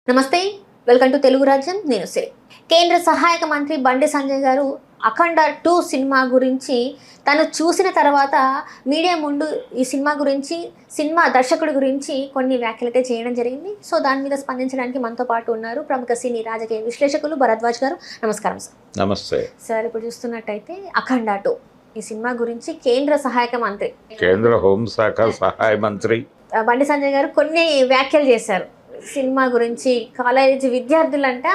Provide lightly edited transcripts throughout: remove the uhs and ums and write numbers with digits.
నమస్తే, welcome to Telugu రాజ్యం. నేను శ్రీ. కేంద్ర సహాయక మంత్రి బండి సంజయ్ గారు అఖండ 2 సినిమా గురించి తను చూసిన తర్వాత మీడియా ముందు ఈ సినిమా గురించి, సినిమా దర్శకుడి గురించి కొన్ని వ్యాఖ్యలైతే చేయడం జరిగింది. సో దాని మీద స్పందించడానికి మనతో పాటు ఉన్నారు ప్రముఖ సినీ రాజకీయ విశ్లేషకులు భరద్వాజ్ గారు. నమస్కారం సార్. నమస్తే సార్. ఇప్పుడు చూస్తున్నట్టయితే అఖండ 2 ఈ సినిమా గురించి కేంద్ర సహాయక మంత్రి, కేంద్ర హోంశాఖ సహాయ మంత్రి బండి సంజయ్ గారు కొన్ని వ్యాఖ్యలు చేశారు. సినిమా గురించి కాలేజీ విద్యార్థులంట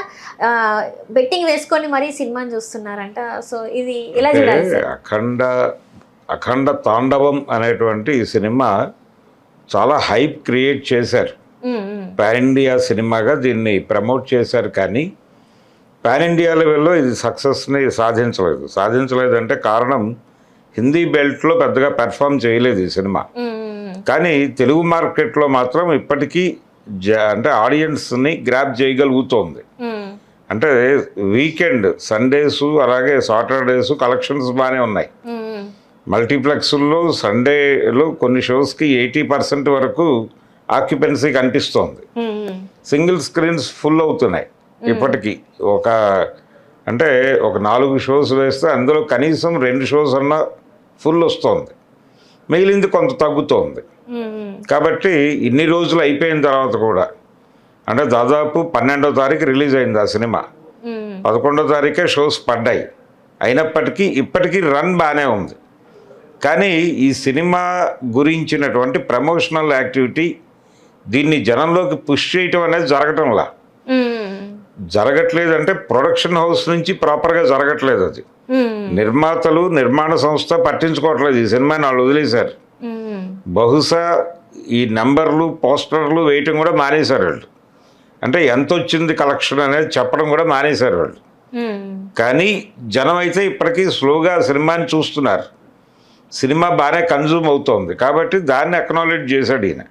బెట్టింగ్ వేసుకొని మరీ సినిమాని చూస్తున్నారంట. సో ఇది ఎలా చూడాలి సార్? అఖండ తాండవం అనేటువంటి ఈ సినిమా చాలా హైప్ క్రియేట్ చేశారు. పాన్ ఇండియా సినిమాగా దీన్ని ప్రమోట్ చేశారు, కానీ పాన్ ఇండియా లెవెల్లో ఇది సక్సెస్ని సాధించలేదంటే కారణం హిందీ బెల్ట్లో పెద్దగా పెర్ఫామ్ చేయలేదు ఈ సినిమా. కానీ తెలుగు మార్కెట్లో మాత్రం ఇప్పటికీ అంటే ఆడియన్స్ని గ్రాప్ చేయగలుగుతోంది. అంటే వీకెండ్ సండేస్ అలాగే సాటర్డేస్ కలెక్షన్స్ బాగానే ఉన్నాయి. మల్టీప్లెక్స్లో సండేలో కొన్ని షోస్కి 80% వరకు ఆక్యుపెన్సీ కనిపిస్తోంది. సింగిల్ స్క్రీన్స్ ఫుల్ అవుతున్నాయి ఇప్పటికీ. ఒక 4 షోస్ వేస్తే అందులో కనీసం 2 షోస్ అన్నా ఫుల్ వస్తుంది, మిగిలింది కొంత తగ్గుతోంది. కాబట్టి ఇన్ని రోజులు అయిపోయిన తర్వాత కూడా, అంటే దాదాపు 12వ తారీఖు రిలీజ్ అయింది ఆ సినిమా, 11వ తారీఖే షోస్ పడ్డాయి. అయినప్పటికీ ఇప్పటికీ రన్ బాగానే ఉంది. కానీ ఈ సినిమా గురించినటువంటి ప్రమోషనల్ యాక్టివిటీ, దీన్ని జనంలోకి పుష్ చేయటం అనేది జరగట్లేదంటే ప్రొడక్షన్ హౌస్ నుంచి ప్రాపర్గా జరగట్లేదు. అది నిర్మాతలు, నిర్మాణ సంస్థ పట్టించుకోవట్లేదు. ఈ సినిమాని వాళ్ళు వదిలేశారు. బహుశా ఈ నెంబర్లు, పోస్టర్లు వేయటం కూడా మానేశారు వాళ్ళు. అంటే ఎంత వచ్చింది కలెక్షన్ అనేది చెప్పడం కూడా మానేశారు వాళ్ళు. కానీ జనం అయితే ఇప్పటికీ స్లోగా సినిమాని చూస్తున్నారు. సినిమా బాగానే కన్జ్యూమ్ అవుతోంది కాబట్టి దాన్ని అక్నాలెడ్జ్ చేశాడు ఈయన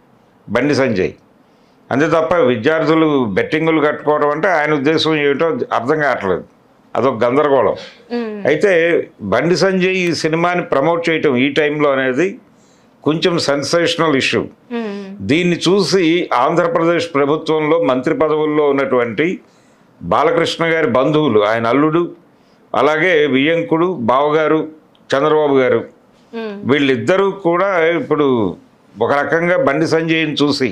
బండి సంజయ్. అంతే తప్ప విద్యార్థులు బెట్టింగులు కట్టుకోవడం అంటే ఆయన ఉద్దేశం ఏమిటో అర్థం కావట్లేదు. అదొక గందరగోళం. అయితే బండి సంజయ్ ఈ సినిమాని ప్రమోట్ చేయటం ఈ టైంలో అనేది కొంచెం సెన్సేషనల్ ఇష్యూ. దీన్ని చూసి ఆంధ్రప్రదేశ్ ప్రభుత్వంలో మంత్రి పదవుల్లో ఉన్నటువంటి బాలకృష్ణ గారి బంధువులు, ఆయన అల్లుడు, అలాగే వియ్యంకుడు బావగారు చంద్రబాబు గారు, వీళ్ళిద్దరూ కూడా ఇప్పుడు ఒక రకంగా బండి సంజయ్ని చూసి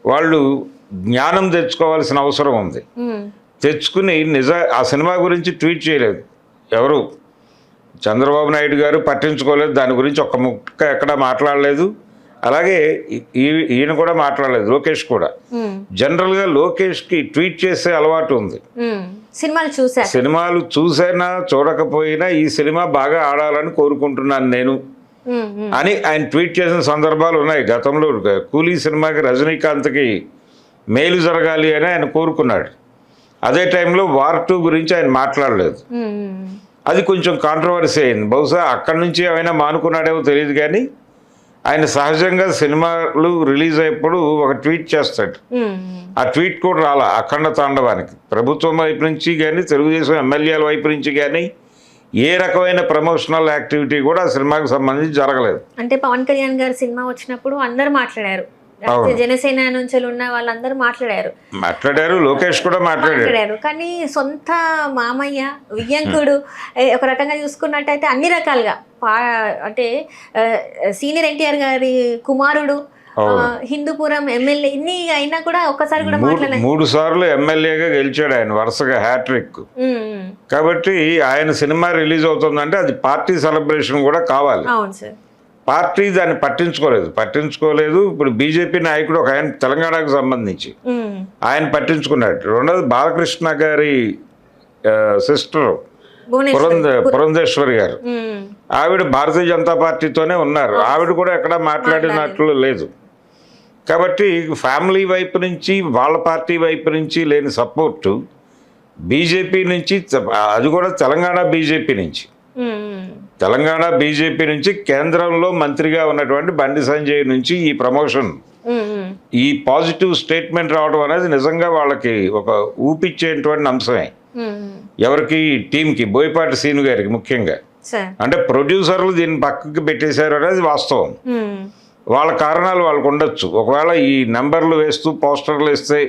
వాళ్ళు జ్ఞానం తెచ్చుకోవాల్సిన అవసరం ఉంది. తెచ్చుకుని ఆ సినిమా గురించి ట్వీట్ చేయలేదు ఎవరు. చంద్రబాబు నాయుడు గారు పట్టించుకోలేదు, దాని గురించి ఒక్క ముక్క ఎక్కడా మాట్లాడలేదు. అలాగే ఈయన కూడా మాట్లాడలేదు, లోకేష్ కూడా. జనరల్గా లోకేష్కి ట్వీట్ చేసే అలవాటు ఉంది. సినిమాలు చూసైనా చూడకపోయినా ఈ సినిమా బాగా ఆడాలని కోరుకుంటున్నాను నేను అని ఆయన ట్వీట్ చేసిన సందర్భాలు ఉన్నాయి. గతంలో కూలీ సినిమాకి రజనీకాంత్కి మేలు జరగాలి అని ఆయన కోరుకున్నాడు. అదే టైంలో వార్ 2 గురించి ఆయన మాట్లాడలేదు. అది కొంచెం కాంట్రవర్సీ అయింది. బహుశా అక్కడి నుంచి ఏమైనా మానుకున్నాడేమో తెలియదు, కానీ ఆయన సహజంగా సినిమాలు రిలీజ్ అయ్యేప్పుడు ఒక ట్వీట్ చేస్తాడు. ఆ ట్వీట్ కూడా రాలా అఖండ తాండవానికి. ప్రభుత్వం వైపు నుంచి కానీ, తెలుగుదేశం ఎమ్మెల్యేల వైపు నుంచి కానీ ఏ రకమైన ప్రమోషనల్ యాక్టివిటీ కూడా ఆ సినిమాకి సంబంధించి జరగలేదు. అంటే పవన్ కళ్యాణ్ గారి సినిమా వచ్చినప్పుడు అందరూ మాట్లాడారు, జనసేన నుంచి ఉన్న వాళ్ళందరూ మాట్లాడారు, లోకేష్ కూడా మాట్లాడారు. కానీ సొంత మామయ్య వియ్యంకుడు ఒక రకంగా చూసుకున్నట్టయితే అన్ని రకాలుగా, అంటే సీనియర్ ఎన్టీఆర్ గారి కుమారుడు, హిందూపురం ఎమ్మెల్యే, ఇన్ని అయినా కూడా ఒక్కసారి కూడా మాట్లాడలేదు. 3 సార్లు ఎమ్మెల్యేగా గెలిచాడు ఆయన వరుసగా, హ్యాట్రిక్. కాబట్టి ఆయన సినిమా రిలీజ్ అవుతుందంటే అది పార్టీ సెలబ్రేషన్ కూడా కావాలి. అవును సార్. పార్టీ దాన్ని పట్టించుకోలేదు. ఇప్పుడు బీజేపీ నాయకుడు ఒక ఆయన తెలంగాణకు సంబంధించి ఆయన పట్టించుకున్నాడు. రెండోది బాలకృష్ణ గారి సిస్టర్ పురంధేశ్వరి గారు, ఆవిడ భారతీయ జనతా పార్టీతోనే ఉన్నారు. ఆవిడ కూడా ఎక్కడ మాట్లాడినట్లు లేదు. కాబట్టి ఫ్యామిలీ వైపు నుంచి, వాళ్ళ పార్టీ వైపు నుంచి లేని సపోర్టు బీజేపీ నుంచి, అది కూడా తెలంగాణ బీజేపీ నుంచి కేంద్రంలో మంత్రిగా ఉన్నటువంటి బండి సంజయ్ నుంచి ఈ ప్రమోషన్, ఈ పాజిటివ్ స్టేట్మెంట్ రావడం అనేది నిజంగా వాళ్ళకి ఒక ఊపిచ్చేటువంటి అంశమే. ఎవరికి? టీంకి, బోయపాటి సీను గారికి ముఖ్యంగా. అంటే ప్రొడ్యూసర్లు దీన్ని పక్కకి పెట్టేశారు అనేది వాస్తవం. వాళ్ళ కారణాలు వాళ్ళకు ఉండొచ్చు. ఒకవేళ ఈ నెంబర్లు వేస్తూ పోస్టర్లు వేస్తే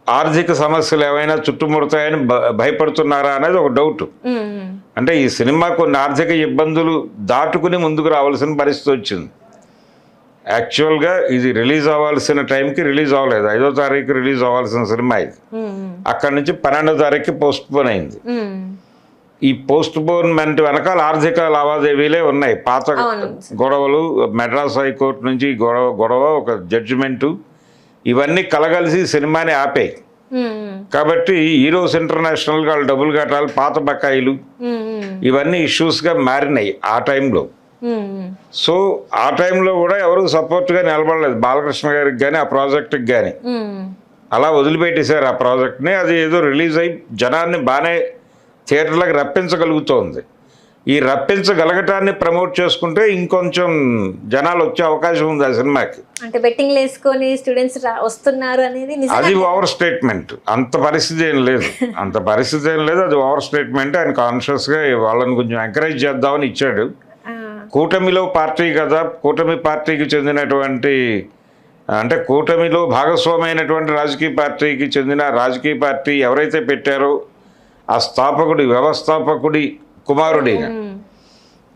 ఆర్థిక సమస్యలు ఏమైనా చుట్టుముడతాయని భయపడుతున్నారా అనేది ఒక డౌట్. అంటే ఈ సినిమా కొన్ని ఆర్థిక ఇబ్బందులు దాటుకుని ముందుకు రావాల్సిన పరిస్థితి వచ్చింది. యాక్చువల్గా ఇది రిలీజ్ అవ్వాల్సిన టైంకి రిలీజ్ అవ్వలేదు. 5వ తారీఖు రిలీజ్ అవ్వాల్సిన సినిమా ఇది. అక్కడి నుంచి 12వ తారీఖుకి పోస్ట్ పోన్ అయింది. ఈ పోస్ట్ పోన్మెంట్ వెనకాల ఆర్థిక లావాదేవీలే ఉన్నాయి. పాత గొడవలు, మెడ్రాస్ హైకోర్టు నుంచి గొడవ ఒక జడ్జిమెంటు, ఇవన్నీ కలగలిసి సినిమాని ఆపాయి. కాబట్టి హీరోస్ ఇంటర్నేషనల్గా వాళ్ళు డబ్బులు కట్టాలి, పాత బకాయిలు, ఇవన్నీ ఇష్యూస్గా మారినాయి ఆ టైంలో. సో ఆ టైంలో కూడా ఎవరు సపోర్ట్గా నిలబడలేదు బాలకృష్ణ గారికి కానీ ఆ ప్రాజెక్టుకి కానీ. అలా వదిలిపెట్టేశారు ఆ ప్రాజెక్ట్ని. అది ఏదో రిలీజ్ అయ్యి జనాన్ని బాగానే థియేటర్లకు రప్పించగలుగుతోంది. ఈ రప్పించగలగటాన్ని ప్రమోట్ చేసుకుంటే ఇంకొంచెం జనాలు వచ్చే అవకాశం ఉంది ఆ సినిమాకి. అంటే బెట్టింగ్లు వేసుకొని స్టూడెంట్స్ వస్తున్నారు అనేది అది ఓవర్ స్టేట్మెంట్. అంత పరిస్థితి ఏం లేదు, అది ఓవర్ స్టేట్మెంట్. ఆయన కాన్షియస్గా వాళ్ళని కొంచెం ఎంకరేజ్ చేద్దామని ఇచ్చాడు. కూటమిలో పార్టీ కదా, కూటమి పార్టీకి చెందినటువంటి, అంటే కూటమిలో భాగస్వామైనటువంటి రాజకీయ పార్టీకి చెందిన రాజకీయ పార్టీ ఎవరైతే పెట్టారో ఆ వ్యవస్థాపకుడి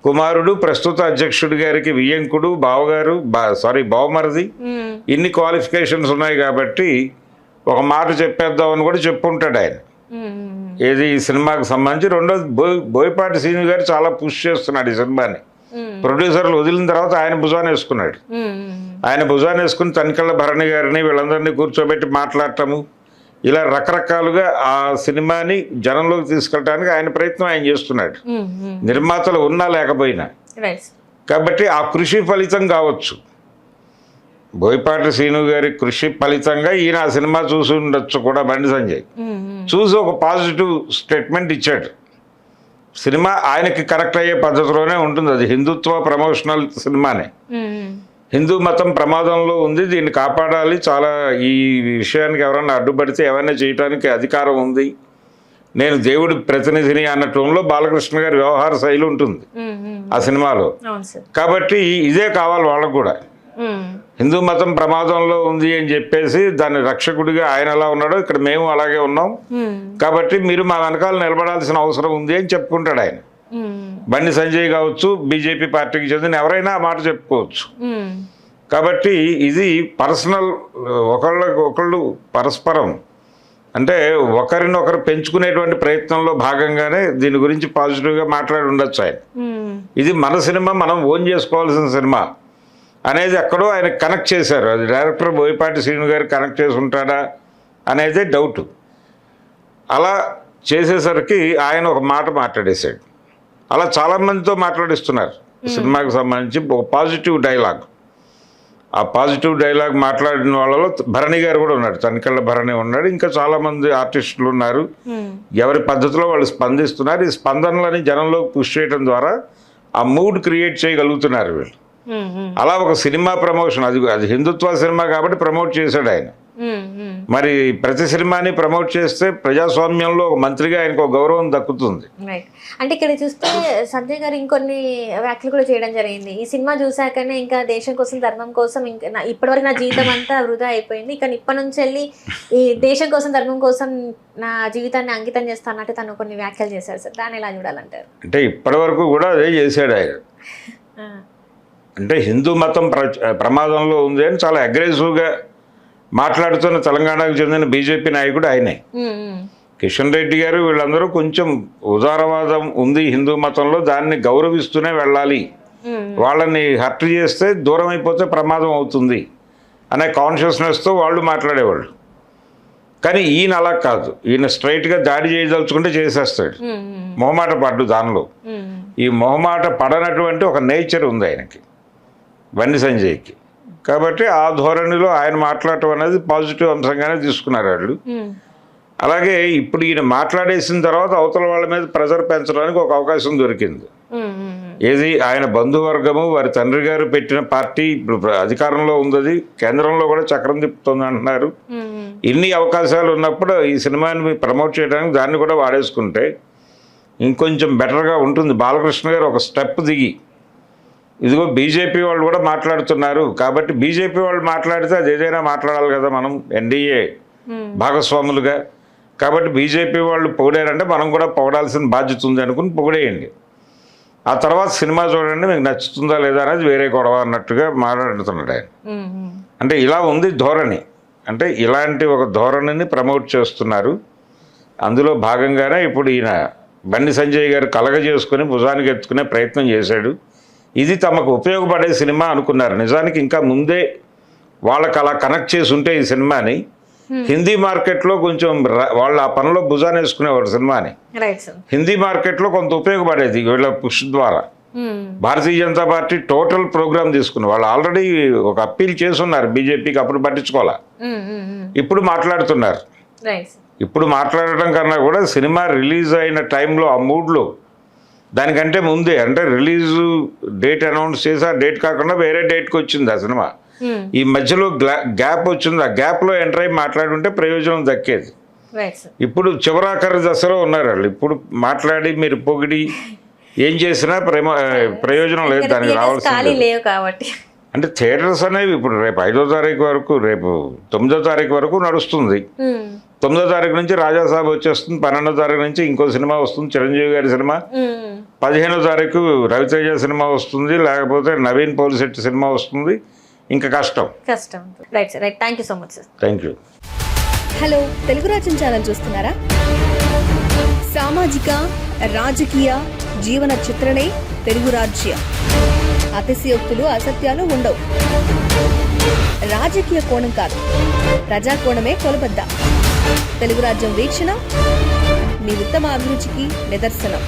కుమారుడు ప్రస్తుత అధ్యక్షుడి గారికి వియ్యంకుడు, బావమరిది, ఇన్ని క్వాలిఫికేషన్స్ ఉన్నాయి కాబట్టి ఒక మాట చెప్పేద్దామని కూడా చెప్పుంటాడు ఆయన. ఏది ఈ సినిమాకి సంబంధించి. రెండోది బోయపాటి శ్రీను గారు చాలా పుష్ చేస్తున్నాడు ఈ సినిమాని. ప్రొడ్యూసర్లు వదిలిన తర్వాత ఆయన భుజాన్ని వేసుకున్నాడు. ఆయన భుజాన్ని వేసుకుని తనికెళ్ళ భరణి గారిని వీళ్ళందరినీ కూర్చోబెట్టి మాట్లాడటము, ఇలా రకరకాలుగా ఆ సినిమాని జనంలోకి తీసుకెళ్ళడానికి ఆయన ప్రయత్నం ఆయన చేస్తున్నాడు. నిర్మాతలు ఉన్నా లేకపోయినా. కాబట్టి ఆ కృషి ఫలితం కావచ్చు, బోయపాటి శ్రీను గారి కృషి ఫలితంగా ఈయన ఆ సినిమా చూసి ఉండొచ్చు కూడా. బండి సంజయ్ చూసి ఒక పాజిటివ్ స్టేట్మెంట్ ఇచ్చాడు. సినిమా ఆయనకి కరెక్ట్ అయ్యే పద్ధతిలోనే ఉంటుంది. అది హిందుత్వ ప్రమోషనల్ సినిమానే. హిందూ మతం ప్రమాదంలో ఉంది, దీన్ని కాపాడాలి, చాలా ఈ విషయానికి ఎవరన్నా అడ్డుపడితే ఏమైనా చేయడానికి అధికారం ఉంది, నేను దేవుడి ప్రతినిధిని అన్న టోన్లో బాలకృష్ణ గారి వ్యవహార శైలి ఉంటుంది ఆ సినిమాలో. కాబట్టి ఇదే కావాలి వాళ్ళకు కూడా. హిందూ మతం ప్రమాదంలో ఉంది అని చెప్పేసి దాని రక్షకుడిగా ఆయన ఎలా ఉన్నాడో ఇక్కడ మేము అలాగే ఉన్నాం, కాబట్టి మీరు మా వెనకాల నిలబడాల్సిన అవసరం ఉంది అని చెప్పుకుంటాడు ఆయన. బండి సంజయ్ కావచ్చు, బీజేపీ పార్టీకి చెందిన ఎవరైనా ఆ మాట చెప్పుకోవచ్చు. కాబట్టి ఇది పర్సనల్, ఒకళ్ళు పరస్పరం, అంటే ఒకరినొకరు పెంచుకునేటువంటి ప్రయత్నంలో భాగంగానే దీని గురించి పాజిటివ్గా మాట్లాడి ఉండొచ్చు ఆయన. ఇది మన సినిమా, మనం ఓన్ చేసుకోవాల్సిన సినిమా అనేది ఎక్కడో ఆయన కనెక్ట్ చేశారు. అది డైరెక్టర్ బోయపాటి శ్రీను గారు కనెక్ట్ చేసి ఉంటాడా అనేది డౌట్. అలా చేసేసరికి ఆయన ఒక మాట మాట్లాడేశాడు. అలా చాలామందితో మాట్లాడిస్తున్నారు సినిమాకి సంబంధించి ఒక పాజిటివ్ డైలాగ్. ఆ పాజిటివ్ డైలాగ్ మాట్లాడిన వాళ్ళలో భరణి గారు కూడా ఉన్నాడు, తనికెళ్ళ భరణి ఉన్నాడు, ఇంకా చాలామంది ఆర్టిస్టులు ఉన్నారు. ఎవరి పద్ధతిలో వాళ్ళు స్పందిస్తున్నారు. ఈ స్పందనలని జనంలోకి పుష్ చేయడం ద్వారా ఆ మూడ్ క్రియేట్ చేయగలుగుతున్నారు వీళ్ళు. అలా ఒక సినిమా ప్రమోషన్, అది హిందుత్వ సినిమా కాబట్టి ప్రమోట్ చేశాడు ఆయన. మరి ప్రతి సినిమాని ప్రమోట్ చేస్తే ప్రజాస్వామ్యంలో ఒక మంత్రిగా ఆయనకు ఒక గౌరవం దక్కుతుంది. అంటే ఇక్కడ చూస్తే సంజయ్ గారు ఇంకొన్ని వ్యాఖ్యలు కూడా చేయడం జరిగింది. ఈ సినిమా చూసాకనే ఇంకా దేశం కోసం, ధర్మం కోసం, ఇంకా ఇప్పటివరకు నా జీవితం అంతా వృధా అయిపోయింది, ఇక ఇప్పటి నుంచి వెళ్ళి ఈ దేశం కోసం, ధర్మం కోసం నా జీవితాన్ని అంకితం చేస్తానంటే తను కొన్ని వ్యాఖ్యలు చేశారు సార్. దాన్ని ఎలా చూడాలంటారు? అంటే ఇప్పటి వరకు కూడా అదే చేశాడు ఆయన. అంటే హిందూ మతం ప్రమాదంలో ఉంది అని చాలా అగ్రెసివ్గా మాట్లాడుతున్న తెలంగాణకు చెందిన బీజేపీ నాయకుడు ఆయనే. కిషన్ రెడ్డి గారు వీళ్ళందరూ కొంచెం ఉదారవాదం ఉంది హిందూ మతంలో, దాన్ని గౌరవిస్తూనే వెళ్ళాలి, వాళ్ళని హర్ట్ చేస్తే దూరం అయిపోతే ప్రమాదం అవుతుంది అనే కాన్షియస్నెస్తో వాళ్ళు మాట్లాడేవాళ్ళు. కానీ ఈయన అలా కాదు, ఈయన స్ట్రైట్గా దాడి చేయదలుచుకుంటే చేసేస్తాడు. మొహమాట పడ్డు దానిలో. ఈ మొహమాట పడనటువంటి ఒక నేచర్ ఉంది ఆయనకి, బండి సంజయ్కి. కాబట్టి ఆ ధోరణిలో ఆయన మాట్లాడటం అనేది పాజిటివ్ అంశంగానే తీసుకున్నారు వాళ్ళు. అలాగే ఇప్పుడు ఈయన మాట్లాడేసిన తర్వాత అవతల వాళ్ళ మీద ప్రెజర్ పెంచడానికి ఒక అవకాశం దొరికింది. ఏది ఆయన బంధువర్గము, వారి తండ్రి గారు పెట్టిన పార్టీ ఇప్పుడు అధికారంలో ఉంది, కేంద్రంలో కూడా చక్రం తిప్పుతుంది అంటున్నారు. ఇన్ని అవకాశాలు ఉన్నప్పుడు ఈ సినిమాని ప్రమోట్ చేయడానికి దాన్ని కూడా వాడేసుకుంటే ఇంకొంచెం బెటర్గా ఉంటుంది. బాలకృష్ణ గారు ఒక స్టెప్ దిగి, ఇదిగో బీజేపీ వాళ్ళు కూడా మాట్లాడుతున్నారు కాబట్టి బీజేపీ వాళ్ళు మాట్లాడితే అది ఏదైనా మాట్లాడాలి కదా, మనం ఎన్డీఏ భాగస్వాములుగా. కాబట్టి బీజేపీ వాళ్ళు పొగిడారంటే మనం కూడా పొగడాల్సిన బాధ్యత ఉంది అనుకుని పొగిడేయండి. ఆ తర్వాత సినిమా చూడండి మీకు నచ్చుతుందా లేదా అనేది వేరే గొడవ అన్నట్టుగా మాట్లాడుతున్నాడు ఆయన. అంటే ఇలా ఉంది ధోరణి. అంటే ఇలాంటి ఒక ధోరణిని ప్రమోట్ చేస్తున్నారు. అందులో భాగంగానే ఇప్పుడు ఈయన బండి సంజయ్ గారు కలగజేసుకుని భుజానికి ఎత్తుకునే ప్రయత్నం చేశాడు. ఇది తమకు ఉపయోగపడే సినిమా అనుకున్నారు. నిజానికి ఇంకా ముందే వాళ్ళకి అలా కనెక్ట్ చేసి ఉంటే ఈ సినిమాని హిందీ మార్కెట్లో కొంచెం వాళ్ళు ఆ పనిలో భుజాన్ని వేసుకునేవారు సినిమాని. హిందీ మార్కెట్లో కొంత ఉపయోగపడేది వీళ్ళ పుష్ ద్వారా. Bharatiya Janata party total programme తీసుకుని వాళ్ళు ఆల్రెడీ ఒక అప్పీల్ చేసి ఉన్నారు బీజేపీకి, అప్పుడు పట్టించుకోవాలా. ఇప్పుడు మాట్లాడుతున్నారు. ఇప్పుడు మాట్లాడటం కన్నా కూడా సినిమా రిలీజ్ అయిన టైంలో ఆ మూడ్లో దానికంటే ముందే అంటే రిలీజు డేట్ అనౌన్స్ చేసి ఆ డేట్ కాకుండా వేరే డేట్కి వచ్చింది ఆ సినిమా. ఈ మధ్యలో గ్యాప్ వచ్చింది. ఆ గ్యాప్లో ఎంటర్ అయ్యి మాట్లాడుంటే ప్రయోజనం దక్కేది. ఇప్పుడు చివరాఖరి దశలో ఉన్నారు వాళ్ళు. ఇప్పుడు మాట్లాడి మీరు పొగిడి ఏం చేసినా ప్రయోజనం లేదు. దానికి రావాల్సింది అంటే థియేటర్స్ అనేవి ఇప్పుడు రేపు 5వ తారీఖు వరకు, రేపు 9వ తారీఖు వరకు నడుస్తుంది. 9వ తారీఖు నుంచి రాజాసాబ్ వచ్చేస్తుంది. 12వ తారీఖు నుంచి ఇంకో సినిమా వస్తుంది, చిరంజీవి గారి సినిమా. 15వ తారీఖు రవితేజ సినిమా వస్తుంది, లేకపోతే నవీన్ పోలిశెట్టి సినిమా వస్తుంది. ఇంకా కష్టం. Thank you so much sir. Thank you. Hello, Telugu రాజ్యం ఛానల్ చూస్తున్నారా? సామాజిక రాజకీయ జీవన చిత్రణే తెలుగు రాజ్యం. అతిశయోక్తులు అసత్యాలు ఉండవు. రాజకీయ కోణం కాదు, ప్రజా కోణమే కొలబద్ద. తెలుగు రాజ్యం వీక్షణ మీ ఉత్తమ అభిరుచికి నిదర్శనం.